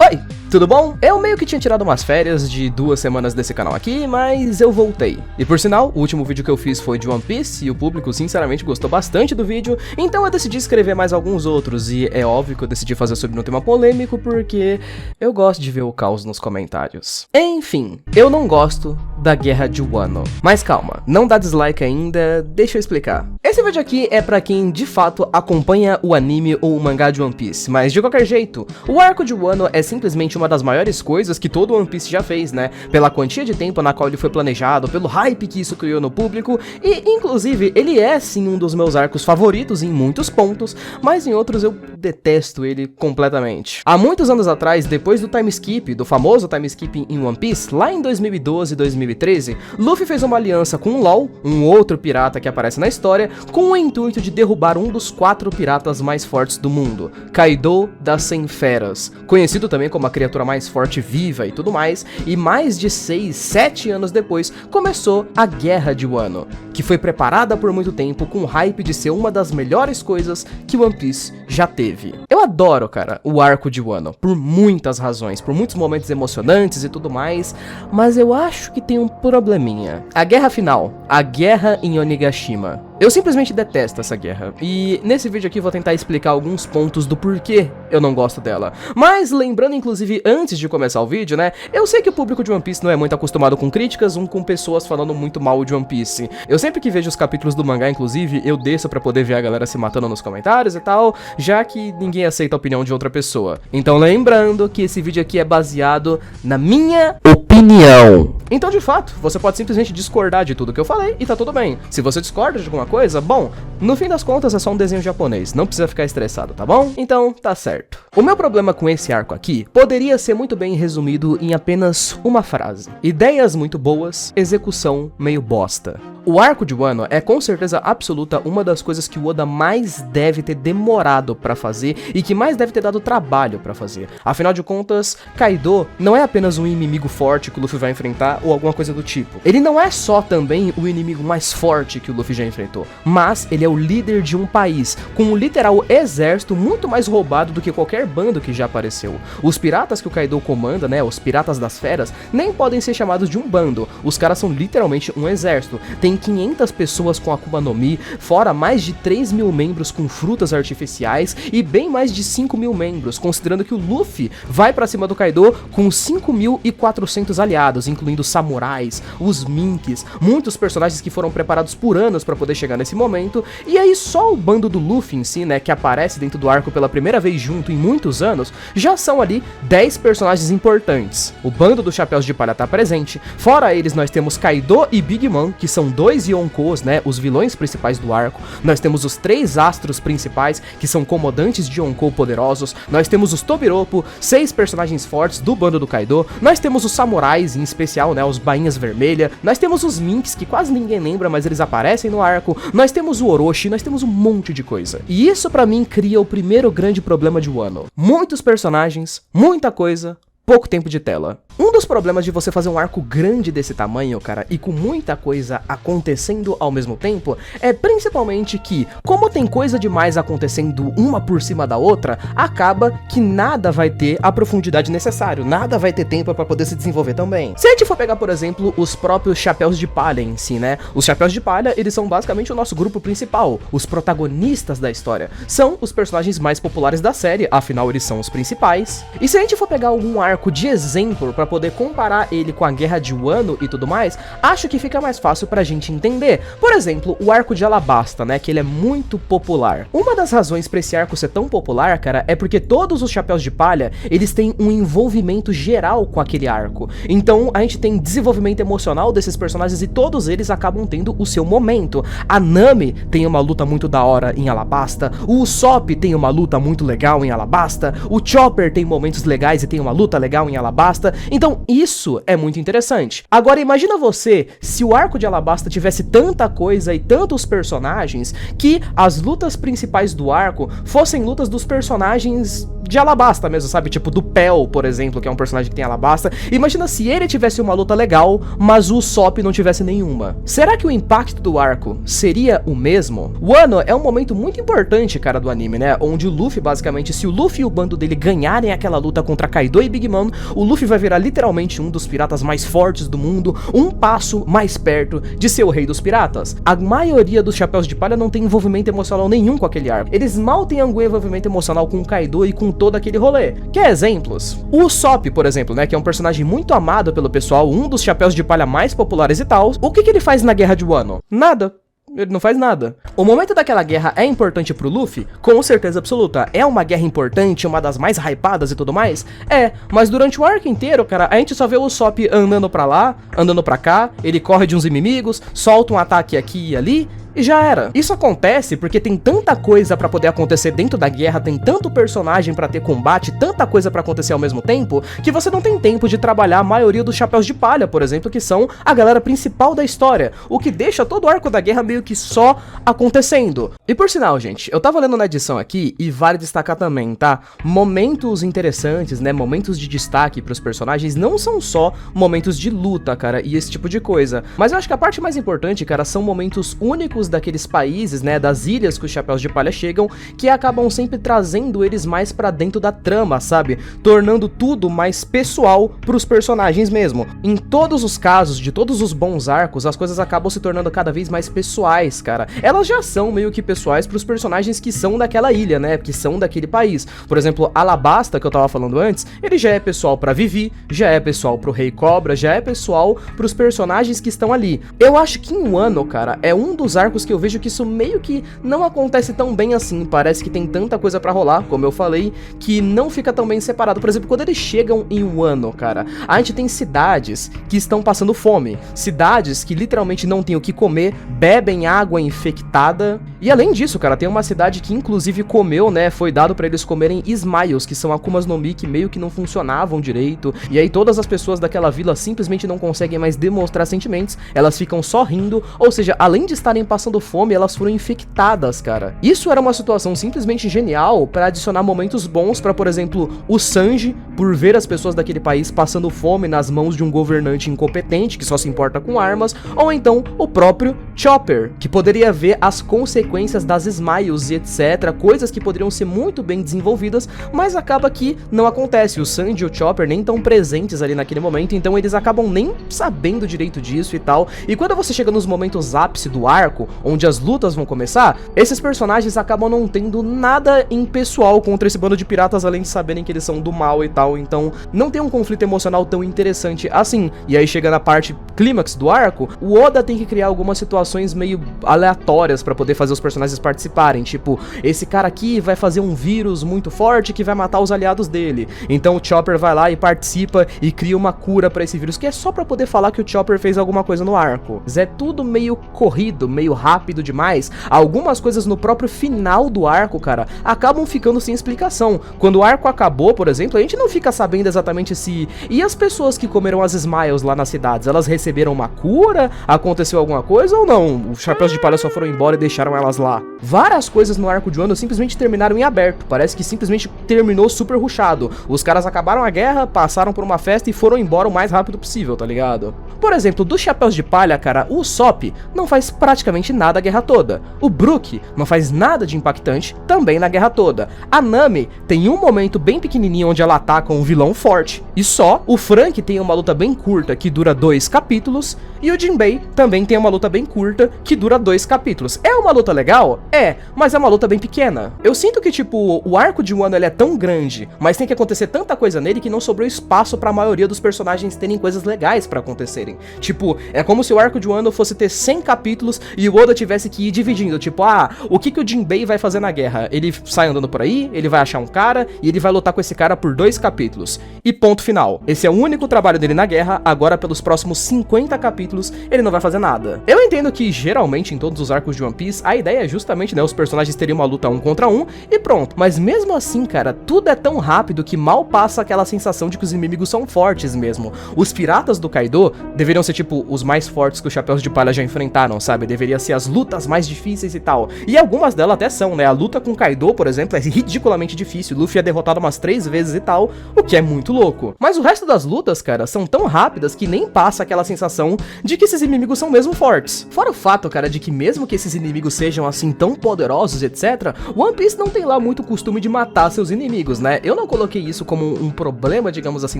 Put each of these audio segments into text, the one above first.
Oi, tudo bom? Eu meio que tinha tirado umas férias de 2 semanas desse canal aqui, mas eu voltei. E por sinal, o último vídeo que eu fiz foi de One Piece e o público sinceramente gostou bastante do vídeo, então eu decidi escrever mais alguns outros e é óbvio que eu decidi fazer sobre um tema polêmico porque eu gosto de ver o caos nos comentários. Enfim, eu não gosto da Guerra de Wano. Mas calma, não dá dislike ainda, deixa eu explicar. Esse vídeo aqui é pra quem de fato acompanha o anime ou o mangá de One Piece, mas de qualquer jeito, o arco de Wano é simplesmente uma das maiores coisas que todo One Piece já fez, né? Pela quantia de tempo na qual ele foi planejado, pelo hype que isso criou no público, e inclusive ele é sim um dos meus arcos favoritos em muitos pontos, mas em outros eu detesto ele completamente. Há muitos anos atrás, depois do time skip, do famoso time skip em One Piece, lá em 2012 e 2013, Luffy fez uma aliança com o LOL, um outro pirata que aparece na história, com o intuito de derrubar um dos 4 piratas mais fortes do mundo, Kaido das 100 Feras, conhecido também como a criatura mais forte viva e tudo mais, e mais de 6, 7 anos depois começou a Guerra de Wano, que foi preparada por muito tempo com o hype de ser uma das melhores coisas que One Piece já teve. Eu adoro, cara, o arco de Wano, por muitas razões, por muitos momentos emocionantes e tudo mais, mas eu acho que tem um probleminha. A guerra final, a guerra em Onigashima. Eu simplesmente detesto essa guerra, e nesse vídeo aqui vou tentar explicar alguns pontos do porquê eu não gosto dela. Mas lembrando, inclusive, antes de começar o vídeo, né, eu sei que o público de One Piece não é muito acostumado com críticas, com pessoas falando muito mal de One Piece. Eu sempre que vejo os capítulos do mangá, inclusive, eu desço pra poder ver a galera se matando nos comentários e tal, já que ninguém aceita a opinião de outra pessoa. Então lembrando que esse vídeo aqui é baseado na minha opinião. Então, de fato, você pode simplesmente discordar de tudo que eu falei e tá tudo bem. Se você discorda de alguma coisa, bom, no fim das contas é só um desenho japonês, não precisa ficar estressado, tá bom? Então, tá certo. O meu problema com esse arco aqui poderia ser muito bem resumido em apenas uma frase: ideias muito boas, execução meio bosta. O arco de Wano é com certeza absoluta uma das coisas que o Oda mais deve ter demorado pra fazer e que mais deve ter dado trabalho pra fazer. Afinal de contas, Kaido não é apenas um inimigo forte que o Luffy vai enfrentar ou alguma coisa do tipo. Ele não é só também o inimigo mais forte que o Luffy já enfrentou, mas ele é o líder de um país com um literal exército muito mais roubado do que qualquer bando que já apareceu. Os piratas que o Kaido comanda, né, os piratas das feras, nem podem ser chamados de um bando. Os caras são literalmente um exército. Tem 500 pessoas com Akuma no Mi, fora mais de 3.000 membros com frutas artificiais e bem mais de 5.000 membros, considerando que o Luffy vai pra cima do Kaido com 5.400 aliados, incluindo samurais, os minks, muitos personagens que foram preparados por anos pra poder chegar nesse momento, e aí só o bando do Luffy em si, né, que aparece dentro do arco pela primeira vez junto em muitos anos, já são ali 10 personagens importantes. O bando dos Chapéus de Palha tá presente, fora eles nós temos Kaido e Big Mom, que são 2 Yonkous, né, os vilões principais do arco. Nós temos os 3 astros principais, que são comandantes de Yonkou poderosos. Nós temos os Tobiropo, 6 personagens fortes do bando do Kaido. Nós temos os samurais, em especial, né, os bainhas vermelhas. Nós temos os minks, que quase ninguém lembra, mas eles aparecem no arco. Nós temos o Orochi, nós temos um monte de coisa. E isso pra mim cria o primeiro grande problema de Wano. Muitos personagens, muita coisa, pouco tempo de tela. Um dos problemas de você fazer um arco grande desse tamanho, cara, e com muita coisa acontecendo ao mesmo tempo, é principalmente que, como tem coisa demais acontecendo uma por cima da outra, acaba que nada vai ter a profundidade necessária, nada vai ter tempo pra poder se desenvolver também. Se a gente for pegar, por exemplo, os próprios Chapéus de Palha em si, né, os Chapéus de Palha, eles são basicamente o nosso grupo principal, os protagonistas da história, são os personagens mais populares da série, afinal eles são os principais. E se a gente for pegar algum arco de exemplo pra poder comparar ele com a Guerra de Wano e tudo mais, acho que fica mais fácil pra gente entender. Por exemplo, o arco de Alabasta, né, que ele é muito popular. Uma das razões pra esse arco ser tão popular, cara, é porque todos os Chapéus de Palha, eles têm um envolvimento geral com aquele arco. Então, a gente tem desenvolvimento emocional desses personagens e todos eles acabam tendo o seu momento. A Nami tem uma luta muito da hora em Alabasta, o Usopp tem uma luta muito legal em Alabasta, o Chopper tem momentos legais e tem uma luta legal em Alabasta. Então isso é muito interessante. Agora imagina você se o arco de Alabasta tivesse tanta coisa e tantos personagens que as lutas principais do arco fossem lutas dos personagens de Alabasta mesmo, sabe? Tipo do Pel, por exemplo, que é um personagem que tem Alabasta. Imagina se ele tivesse uma luta legal, mas o Usopp não tivesse nenhuma. Será que o impacto do arco seria o mesmo? Wano é um momento muito importante, cara, do anime, né? Onde o Luffy, basicamente, se o Luffy e o bando dele ganharem aquela luta contra Kaido e Big Mom, o Luffy vai virar literalmente um dos piratas mais fortes do mundo, um passo mais perto de ser o rei dos piratas. A maioria dos Chapéus de Palha não tem envolvimento emocional nenhum com aquele arco. Eles mal têm algum envolvimento emocional com o Kaido e com todo aquele rolê. Quer exemplos? O Usopp, por exemplo, né, que é um personagem muito amado pelo pessoal, um dos Chapéus de Palha mais populares e tal. O que ele faz na Guerra de Wano? Nada. Ele não faz nada. O momento daquela guerra é importante pro Luffy? Com certeza absoluta. É uma guerra importante, uma das mais hypadas e tudo mais? É, mas durante o arco inteiro, cara, a gente só vê o Usopp andando pra lá, andando pra cá, ele corre de uns inimigos, solta um ataque aqui e ali, e já era. Isso acontece porque tem tanta coisa pra poder acontecer dentro da guerra, tem tanto personagem pra ter combate, tanta coisa pra acontecer ao mesmo tempo, que você não tem tempo de trabalhar a maioria dos Chapéus de Palha, por exemplo, que são a galera principal da história, o que deixa todo o arco da guerra meio que só acontecendo. E por sinal, gente, eu tava lendo na edição aqui, e vale destacar também, tá? Momentos interessantes, né, momentos de destaque pros personagens não são só momentos de luta, cara, e esse tipo de coisa, mas eu acho que a parte mais importante, cara, são momentos únicos daqueles países, né, das ilhas que os Chapéus de Palha chegam, que acabam sempre trazendo eles mais pra dentro da trama, sabe? Tornando tudo mais pessoal pros personagens mesmo. Em todos os casos, de todos os bons arcos, as coisas acabam se tornando cada vez mais pessoais, cara. Elas já são meio que pessoais pros personagens que são daquela ilha, né, que são daquele país. Por exemplo, Alabasta, que eu tava falando antes, ele já é pessoal pra Vivi, já é pessoal pro Rei Cobra, já é pessoal pros personagens que estão ali. Eu acho que em Wano, cara, é um dos arcos que eu vejo que isso meio que não acontece tão bem assim. Parece que tem tanta coisa pra rolar, como eu falei, que não fica tão bem separado. Por exemplo, quando eles chegam em Wano, cara, a gente tem cidades que estão passando fome, cidades que literalmente não têm o que comer, bebem água infectada, e além disso, cara, tem uma cidade que inclusive comeu, né, foi dado pra eles comerem Smiles, que são Akumas no Mi que meio que não funcionavam direito, e aí todas as pessoas daquela vila simplesmente não conseguem mais demonstrar sentimentos, elas ficam só rindo, ou seja, além de estarem passando fome, elas foram infectadas, cara. Isso era uma situação simplesmente genial pra adicionar momentos bons pra, por exemplo, o Sanji, por ver as pessoas daquele país passando fome nas mãos de um governante incompetente que só se importa com armas, ou então o próprio Chopper, que poderia ver as consequências das Smiles e etc, coisas que poderiam ser muito bem desenvolvidas, mas acaba que não acontece. O Sanji e o Chopper nem estão presentes ali naquele momento, então eles acabam nem sabendo direito disso e tal, e quando você chega nos momentos ápice do arco, onde as lutas vão começar, esses personagens acabam não tendo nada em pessoal contra esse bando de piratas, além de saberem que eles são do mal e tal, então não tem um conflito emocional tão interessante assim. E aí chega na parte clímax do arco, o Oda tem que criar algumas situações meio aleatórias pra poder fazer os personagens participarem, tipo, esse cara aqui vai fazer um vírus muito forte que vai matar os aliados dele, então o Chopper vai lá e participa e cria uma cura pra esse vírus, que é só pra poder falar que o Chopper fez alguma coisa no arco. É tudo meio corrido, meio rápido demais. Algumas coisas no próprio final do arco, cara, acabam ficando sem explicação. Quando o arco acabou, por exemplo, a gente não fica sabendo exatamente se... E as pessoas que comeram as Smiles lá nas cidades, elas receberam uma cura? Aconteceu alguma coisa ou não? Os Chapéus de Palha só foram embora e deixaram elas lá. Várias coisas no arco de Wano simplesmente terminaram em aberto. Parece que simplesmente terminou super rushado. Os caras acabaram a guerra, passaram por uma festa e foram embora o mais rápido possível, tá ligado? Por exemplo, dos Chapéus de Palha, cara, o Usopp não faz praticamente nada a guerra toda. O Brook não faz nada de impactante também na guerra toda. A Nami tem um momento bem pequenininho onde ela ataca um vilão forte, e só. O Frank tem uma luta bem curta que dura 2 capítulos, e o Jinbei também tem uma luta bem curta que dura 2 capítulos. É uma luta legal? É, mas é uma luta bem pequena. Eu sinto que, tipo, o arco de Wano ele é tão grande, mas tem que acontecer tanta coisa nele que não sobrou espaço pra maioria dos personagens terem coisas legais pra acontecerem. Tipo, é como se o arco de Wano fosse ter 100 capítulos e o o Oda tivesse que ir dividindo, tipo, o que o Jinbei vai fazer na guerra? Ele sai andando por aí, ele vai achar um cara e ele vai lutar com esse cara por 2 capítulos. E ponto final. Esse é o único trabalho dele na guerra, agora pelos próximos 50 capítulos ele não vai fazer nada. Eu entendo que geralmente em todos os arcos de One Piece a ideia é justamente, né, os personagens teriam uma luta 1 contra 1 e pronto. Mas mesmo assim, cara, tudo é tão rápido que mal passa aquela sensação de que os inimigos são fortes mesmo. Os piratas do Kaido deveriam ser tipo os mais fortes que os Chapéus de Palha já enfrentaram, sabe? Deveria ser as lutas mais difíceis e tal. E algumas delas até são, né? A luta com Kaido, por exemplo, é ridiculamente difícil. Luffy é derrotado umas 3 vezes e tal, o que é muito louco. Mas o resto das lutas, cara, são tão rápidas que nem passa aquela sensação de que esses inimigos são mesmo fortes. Fora o fato, cara, de que mesmo que esses inimigos sejam assim tão poderosos, etc., One Piece não tem lá muito costume de matar seus inimigos, né? Eu não coloquei isso como um problema, digamos assim,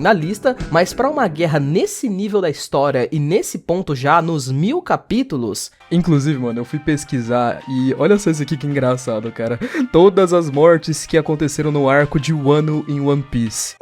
na lista, mas pra uma guerra nesse nível da história e nesse ponto já nos 1000 capítulos... Inclusive, mano, eu fui pesquisar e olha só isso aqui que engraçado, cara. Todas as mortes que aconteceram no arco de Wano em One Piece.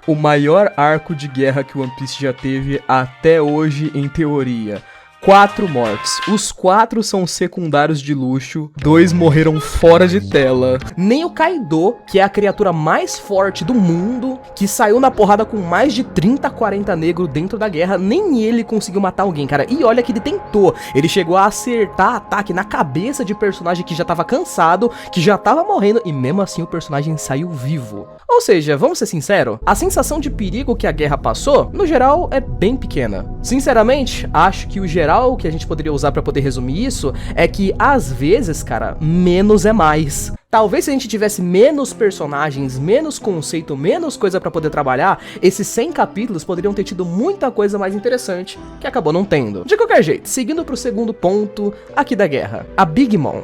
O maior arco de guerra que One Piece já teve até hoje, em teoria. 4 mortes. Os 4 são secundários de luxo, 2 morreram fora de tela. Nem o Kaido, que é a criatura mais forte do mundo, que saiu na porrada com mais de 30, 40 negros dentro da guerra, nem ele conseguiu matar alguém, cara. E olha que ele tentou. Ele chegou a acertar ataque na cabeça de personagem que já tava cansado, que já tava morrendo, e mesmo assim o personagem saiu vivo. Ou seja, vamos ser sinceros, a sensação de perigo que a guerra passou, no geral, é bem pequena. Sinceramente, acho que o geral que a gente poderia usar pra poder resumir isso é que, às vezes, cara, menos é mais. Talvez se a gente tivesse menos personagens, menos conceito, menos coisa pra poder trabalhar, esses 100 capítulos poderiam ter tido muita coisa mais interessante, que acabou não tendo. De qualquer jeito, seguindo pro segundo ponto aqui da guerra, a Big Mom.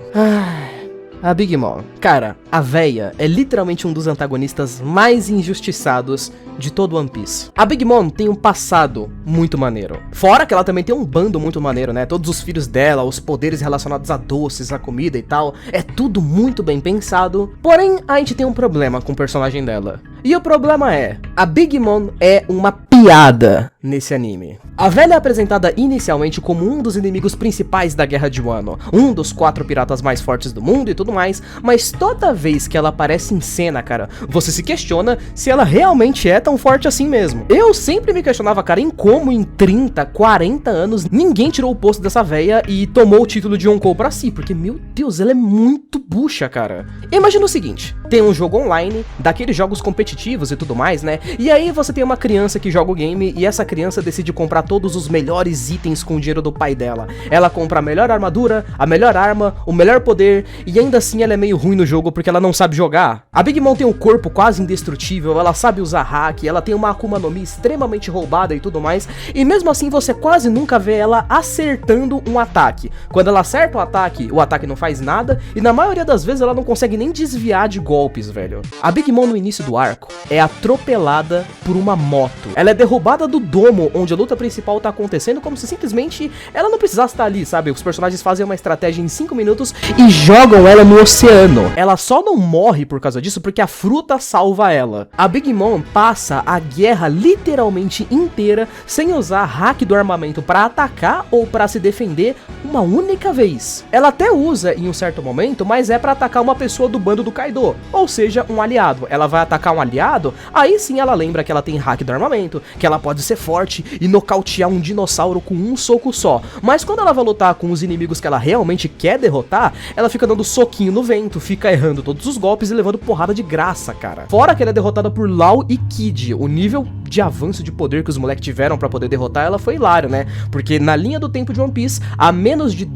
A Big Mom. Cara, a véia é literalmente um dos antagonistas mais injustiçados de todo One Piece. A Big Mom tem um passado muito maneiro. Fora que ela também tem um bando muito maneiro, né? Todos os filhos dela, os poderes relacionados a doces, a comida e tal. É tudo muito bem pensado. Porém, a gente tem um problema com o personagem dela. E o problema é, a Big Mom é uma piada nesse anime. A velha é apresentada inicialmente como um dos inimigos principais da Guerra de Wano, um dos 4 piratas mais fortes do mundo e tudo mais, mas toda vez que ela aparece em cena, cara, você se questiona se ela realmente é tão forte assim mesmo. Eu sempre me questionava, cara, em como em 30, 40 anos ninguém tirou o posto dessa velha e tomou o título de Yonkou pra si, porque, meu Deus, ela é muito bucha, cara. Imagina o seguinte, tem um jogo online, daqueles jogos competitivos e tudo mais, né, e aí você tem uma criança que joga o game e essa criança decide comprar todos os melhores itens com o dinheiro do pai dela. Ela compra a melhor armadura, a melhor arma, o melhor poder, e ainda assim ela é meio ruim no jogo porque ela não sabe jogar. A Big Mom tem um corpo quase indestrutível, ela sabe usar hack, ela tem uma Akuma no Mi extremamente roubada e tudo mais, e mesmo assim você quase nunca vê ela acertando um ataque. Quando ela acerta o ataque não faz nada, e na maioria das vezes ela não consegue nem desviar de golpes, velho. A Big Mom no início do arco é atropelada por uma moto. Ela é derrubada do domo onde a luta principal tá acontecendo, como se simplesmente ela não precisasse estar ali, sabe? Os personagens fazem uma estratégia em 5 minutos e jogam ela no oceano. Ela só não morre por causa disso porque a fruta salva ela. A Big Mom passa a guerra literalmente inteira sem usar hack do armamento pra atacar ou pra se defender uma única vez. Ela até usa em um certo momento, mas é pra atacar uma pessoa do bando do Kaido, ou seja, um aliado. Ela vai atacar um aliado, aí sim ela lembra que ela tem hack do armamento, que ela pode ser forte e nocautear um dinossauro com um soco só. Mas quando ela vai lutar com os inimigos que ela realmente quer derrotar, ela fica dando soquinho no vento, fica errando todos os golpes e levando porrada de graça, cara. Fora que ela é derrotada por Law e Kid. O nível de avanço de poder que os moleques tiveram pra poder derrotar ela foi hilário, né? Porque na linha do tempo de One Piece, há menos de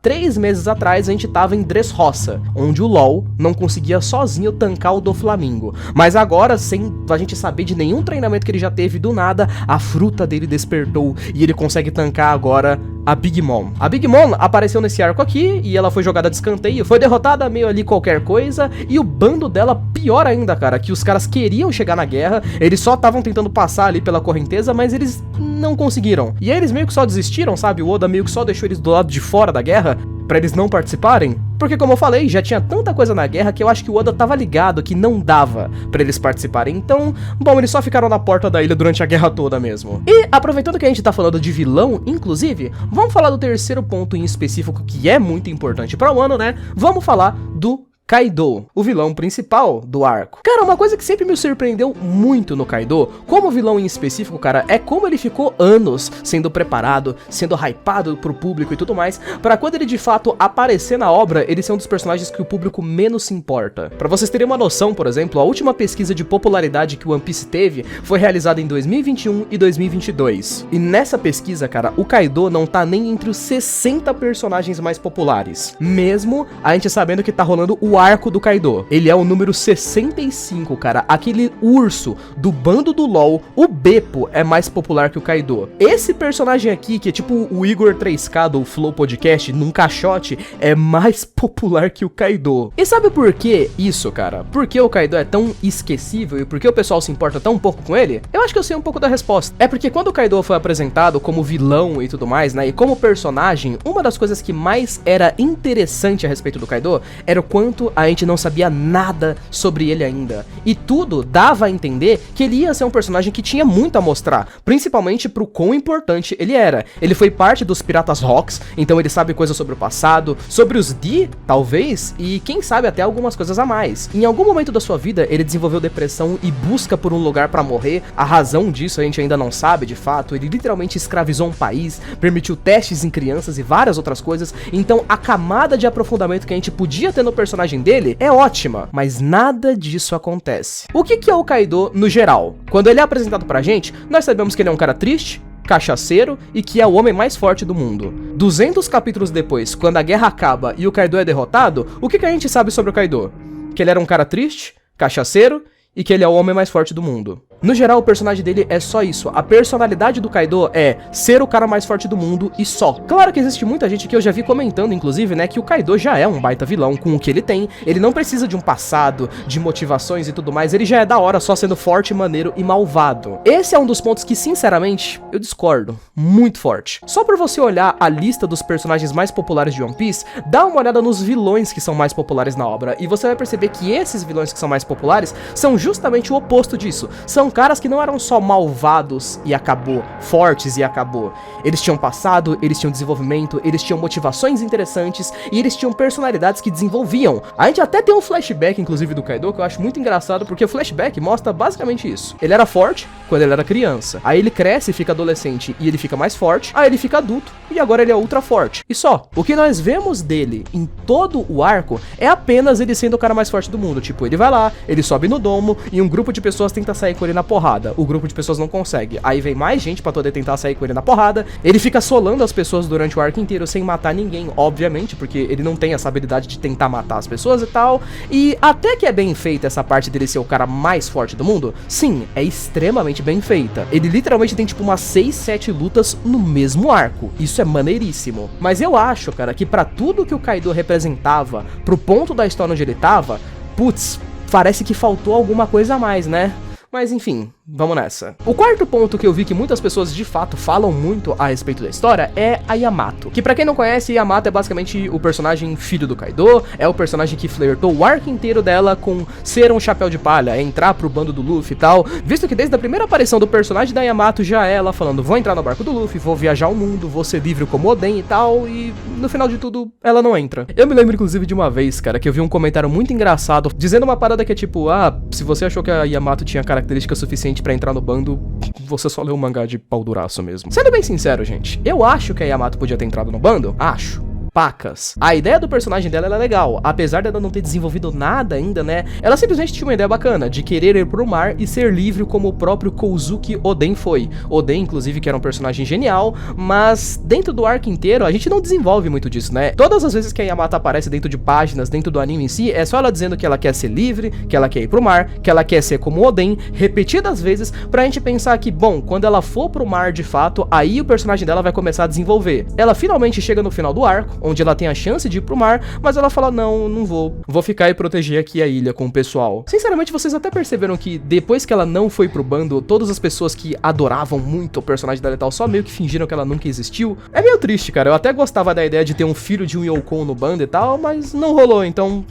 3 meses atrás, a gente tava em Dressrosa, onde o LOL não conseguia sozinho tancar o Doflamingo. Mas agora, sem a gente saber de nenhum treinamento que ele já teve, do nada, a fruta dele despertou e ele consegue tancar agora a Big Mom. A Big Mom apareceu nesse arco aqui e ela foi jogada de escanteio, foi derrotada meio ali qualquer coisa e o bando dela pior ainda, cara, que os caras queriam chegar na guerra, eles só estavam tentando passar ali pela correnteza, mas eles não conseguiram. E aí eles meio que só desistiram, sabe? O Oda meio que só deixou eles do lado de fora da guerra, pra eles não participarem. Porque, como eu falei, já tinha tanta coisa na guerra que eu acho que o Oda tava ligado que não dava pra eles participarem. Então, bom, eles só ficaram na porta da ilha durante a guerra toda mesmo. E, aproveitando que a gente tá falando de vilão, inclusive, vamos falar do terceiro ponto em específico que é muito importante pra Wano, né? Vamos falar do Kaido, o vilão principal do arco. Cara, uma coisa que sempre me surpreendeu muito no Kaido, como vilão em específico, cara, é como ele ficou anos sendo preparado, sendo hypado pro público e tudo mais, pra quando ele de fato aparecer na obra, ele ser um dos personagens que o público menos se importa. Pra vocês terem uma noção, por exemplo, a última pesquisa de popularidade que o One Piece teve foi realizada em 2021 e 2022. E nessa pesquisa, cara, o Kaido não tá nem entre os 60 personagens mais populares. Mesmo a gente sabendo que tá rolando o arco do Kaido. Ele é o número 65, cara. Aquele urso do bando do LoL, o Beppo, é mais popular que o Kaido. Esse personagem aqui, que é tipo o Igor 3K do Flow Podcast, num caixote, é mais popular que o Kaido. E sabe por que isso, cara? Por que o Kaido é tão esquecível e por que o pessoal se importa tão pouco com ele? Eu acho que eu sei um pouco da resposta. É porque quando o Kaido foi apresentado como vilão e tudo mais, né, e como personagem, uma das coisas que mais era interessante a respeito do Kaido era o quanto a gente não sabia nada sobre ele ainda. E tudo dava a entender que ele ia ser um personagem que tinha muito a mostrar, principalmente pro quão importante ele era. Ele foi parte dos Piratas Rocks, então ele sabe coisas sobre o passado, sobre os D, talvez, e quem sabe até algumas coisas a mais. Em algum momento da sua vida, ele desenvolveu depressão e busca por um lugar pra morrer. A razão disso a gente ainda não sabe, de fato. Ele literalmente escravizou um país, permitiu testes em crianças e várias outras coisas. Então a camada de aprofundamento que a gente podia ter no personagem dele é ótima, mas nada disso acontece. O que é o Kaido no geral? Quando ele é apresentado pra gente, nós sabemos que ele é um cara triste, cachaceiro e que é o homem mais forte do mundo. 200 capítulos depois, quando a guerra acaba e o Kaido é derrotado, o que a gente sabe sobre o Kaido? Que ele era um cara triste, cachaceiro e que ele é o homem mais forte do mundo. No geral, o personagem dele é só isso. A personalidade do Kaido é ser o cara mais forte do mundo e só. Claro que existe muita gente que eu já vi comentando, inclusive, né, que o Kaido já é um baita vilão com o que ele tem. Ele não precisa de um passado, de motivações e tudo mais. Ele já é da hora só sendo forte, maneiro e malvado. Esse é um dos pontos que, sinceramente, eu discordo. Muito forte. Só por você olhar a lista dos personagens mais populares de One Piece, dá uma olhada nos vilões que são mais populares na obra. E você vai perceber que esses vilões que são mais populares são justamente o oposto disso. São caras que não eram só malvados e acabou, fortes e acabou. Eles tinham passado, eles tinham desenvolvimento, eles tinham motivações interessantes e eles tinham personalidades que desenvolviam. A gente até tem um flashback, inclusive, do Kaido, que eu acho muito engraçado, porque o flashback mostra basicamente isso. Ele era forte quando ele era criança. Aí ele cresce e fica adolescente e ele fica mais forte. Aí ele fica adulto e agora ele é ultra forte. E só. O que nós vemos dele em todo o arco é apenas ele sendo o cara mais forte do mundo. Tipo, ele vai lá, ele sobe no domo e um grupo de pessoas tenta sair com ele na porrada. O grupo de pessoas não consegue. Aí vem mais gente pra poder tentar sair com ele na porrada. Ele fica assolando as pessoas durante o arco inteiro sem matar ninguém, obviamente, porque ele não tem essa habilidade de tentar matar as pessoas e tal. E até que é bem feita essa parte dele ser o cara mais forte do mundo, sim, é extremamente bem feita. Ele literalmente tem tipo umas 6, 7 lutas no mesmo arco. Isso é maneiríssimo. Mas eu acho, cara, que pra tudo que o Kaido representava, pro ponto da história onde ele tava, putz, parece que faltou alguma coisa a mais, né? Mas enfim, vamos nessa. O quarto ponto que eu vi que muitas pessoas de fato falam muito a respeito da história é a Yamato. Que pra quem não conhece, Yamato é basicamente o personagem filho do Kaido, é o personagem que flertou o arco inteiro dela com ser um chapéu de palha, entrar pro bando do Luffy e tal, visto que desde a primeira aparição do personagem da Yamato já é ela falando, vou entrar no barco do Luffy, vou viajar o mundo, vou ser livre como Oden e tal, e no final de tudo, ela não entra. Eu me lembro inclusive de uma vez, cara, que eu vi um comentário muito engraçado, dizendo uma parada que é tipo, se você achou que a Yamato tinha característica suficiente pra entrar no bando, você só leu um mangá de pau duraço mesmo. Sendo bem sincero, gente, eu acho que a Yamato podia ter entrado no bando, acho. Pacas. A ideia do personagem dela é legal, apesar dela não ter desenvolvido nada ainda, né? Ela simplesmente tinha uma ideia bacana, de querer ir pro mar e ser livre como o próprio Kozuki Oden foi. Oden, inclusive, que era um personagem genial, mas dentro do arco inteiro, a gente não desenvolve muito disso, né? Todas as vezes que a Yamato aparece dentro de páginas, dentro do anime em si, é só ela dizendo que ela quer ser livre, que ela quer ir pro mar, que ela quer ser como Oden, repetidas vezes, pra gente pensar que, bom, quando ela for pro mar de fato, aí o personagem dela vai começar a desenvolver. Ela finalmente chega no final do arco, onde ela tem a chance de ir pro mar, mas ela fala, não, não vou. Vou ficar e proteger aqui a ilha com o pessoal. Sinceramente, vocês até perceberam que depois que ela não foi pro bando, todas as pessoas que adoravam muito o personagem dela e tal, só meio que fingiram que ela nunca existiu. É meio triste, cara. Eu até gostava da ideia de ter um filho de um Yokon no bando e tal, mas não rolou, então...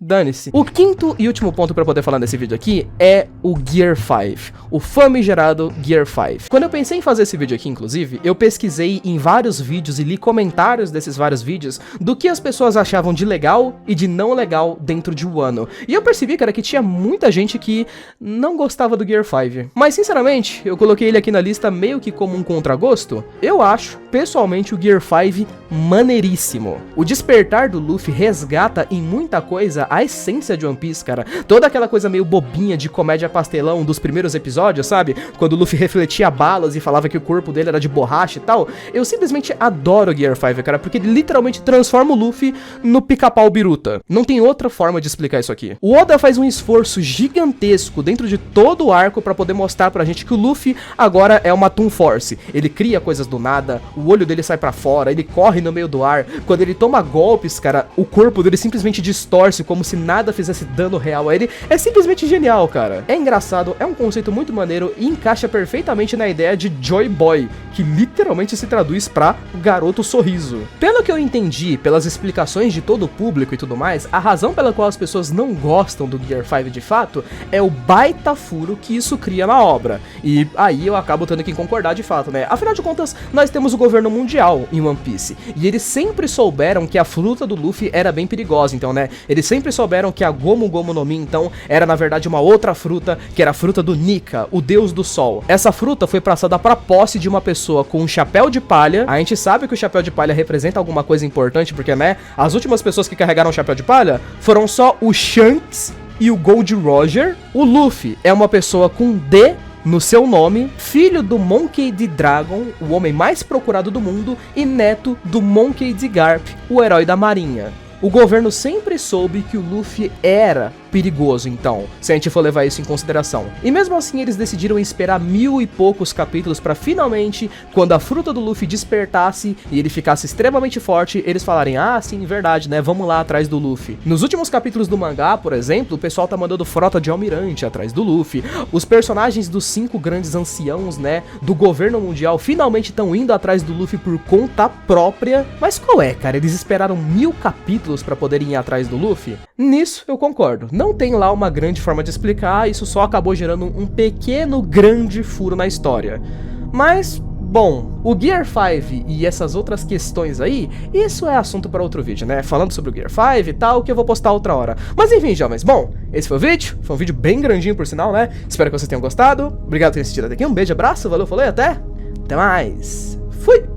dane-se. O quinto e último ponto pra poder falar nesse vídeo aqui é o Gear 5, o famigerado Gear 5. Quando eu pensei em fazer esse vídeo aqui, inclusive, eu pesquisei em vários vídeos e li comentários desses vários vídeos do que as pessoas achavam de legal e de não legal dentro de Wano. E eu percebi, cara, que tinha muita gente que não gostava do Gear 5. Mas, sinceramente, eu coloquei ele aqui na lista meio que como um contragosto. Eu acho, pessoalmente, o Gear 5 maneiríssimo. O despertar do Luffy resgata em muita coisa a essência de One Piece, cara. Toda aquela coisa meio bobinha de comédia pastelão dos primeiros episódios, sabe? Quando o Luffy refletia balas e falava que o corpo dele era de borracha e tal. Eu simplesmente adoro o Gear 5, cara, porque ele literalmente transforma o Luffy no pica-pau biruta. Não tem outra forma de explicar isso aqui. O Oda faz um esforço gigantesco dentro de todo o arco pra poder mostrar pra gente que o Luffy agora é uma Toon Force. Ele cria coisas do nada, o olho dele sai pra fora, ele corre no meio do ar. Quando ele toma golpes, cara, o corpo dele simplesmente distorce como se nada fizesse dano real a ele. É simplesmente genial, cara. É engraçado, é um conceito muito maneiro e encaixa perfeitamente na ideia de Joy Boy, que literalmente se traduz pra garoto sorriso. Pelo que eu entendi, pelas explicações de todo o público e tudo mais, a razão pela qual as pessoas não gostam do Gear 5 de fato é o baita furo que isso cria na obra. E aí eu acabo tendo que concordar de fato, né? Afinal de contas, nós temos o governo mundial em One Piece, e eles sempre souberam que a fruta do Luffy era bem perigosa, então, né? Eles sempre souberam que a Gomu Gomu no Mi, então, era na verdade uma outra fruta, que era a fruta do Nika, o deus do sol. Essa fruta foi passada pra posse de uma pessoa com um chapéu de palha. A gente sabe que o chapéu de palha representa alguma coisa importante, porque, né, as últimas pessoas que carregaram o chapéu de palha foram só o Shanks e o Gold Roger. O Luffy é uma pessoa com D no seu nome, filho do Monkey D. Dragon, o homem mais procurado do mundo, e neto do Monkey D. Garp, o herói da marinha. O governo sempre soube que o Luffy era perigoso, então, se a gente for levar isso em consideração. E mesmo assim, eles decidiram esperar 1000 e poucos capítulos pra finalmente, quando a fruta do Luffy despertasse e ele ficasse extremamente forte, eles falarem, ah, sim, verdade, né, vamos lá atrás do Luffy. Nos últimos capítulos do mangá, por exemplo, o pessoal tá mandando frota de almirante atrás do Luffy. Os personagens dos 5 grandes anciãos, né, do governo mundial, finalmente estão indo atrás do Luffy por conta própria. Mas qual é, cara? Eles esperaram 1000 capítulos pra poderem ir atrás do Luffy? Nisso eu concordo. Não tem lá uma grande forma de explicar, isso só acabou gerando um pequeno grande furo na história. Mas, bom, o Gear 5 e essas outras questões aí, isso é assunto para outro vídeo, né? Falando sobre o Gear 5 e tal, que eu vou postar outra hora. Mas enfim, jovens, bom, esse foi o vídeo. Foi um vídeo bem grandinho, por sinal, né? Espero que vocês tenham gostado. Obrigado por ter assistido até aqui. Um beijo, abraço, valeu, falou e até mais. Fui!